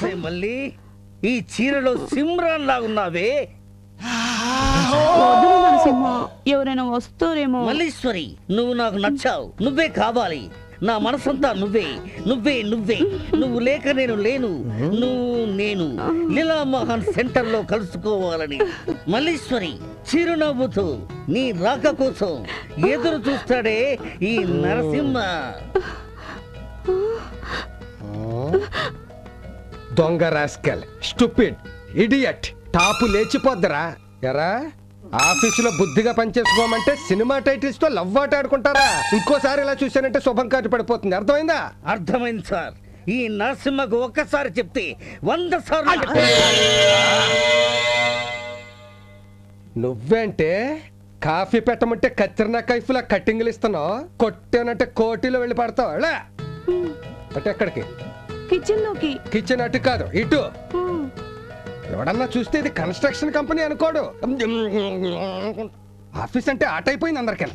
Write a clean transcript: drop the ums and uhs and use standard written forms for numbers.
నమస్తే మళ్ళీ ఈ చీరలో సిమ్రాన్ లాగున్నావే. ఎవరైనా వస్తారేమో. మల్లీశ్వరి, నువ్వు నాకు నచ్చావు. నువ్వే కావాలి. నా మనసంతా నువ్వే నువ్వే నువ్వే. నువ్వు లేక నేను లేను. నువ్వు నేను లీలామోహన్ సెంటర్ లో కలుసుకోవాలని మల్లీశ్వరి చిరునవ్వుతూ నీ రాక కోసం ఎదురు చూస్తాడే ఈ నరసింహ. దొంగ రాస్కల్, స్టూపిడ్, ఇడియట్. టాపు లేచిపోద్దరా. ఎరా ఆఫీసులో బుద్ధిగా పనిచేసుకోమంటే సినిమా టైటిల్స్ తో లవ్ ఆట ఆడుకుంటారా? ఇంకోసారి ఇలా చూశానంటే శుభం కాటి పడిపోతుంది. అర్థమైందా? అర్థమైంది సార్. ఈ నరసింహకు ఒక్కసారి చెప్తే 100 సార్లు. నువ్వేంటే కాఫీ పెట్టమంటే కత్తిరినా కైఫ్లా కట్టింగ్లు ఇస్తున్నావు. కొట్టానంటే కోటిలో వెళ్ళి పడతావు. అంటే ఎక్కడికి? కిచెన్ లోకి. కిచెన్ అటు కాదు, ఇటు. ఎవడన్నా చూస్తే ఇది కన్స్ట్రక్షన్ కంపెనీ అనుకోడు. ఆఫీస్ అంటే ఆట అయిపోయింది అందరికీ.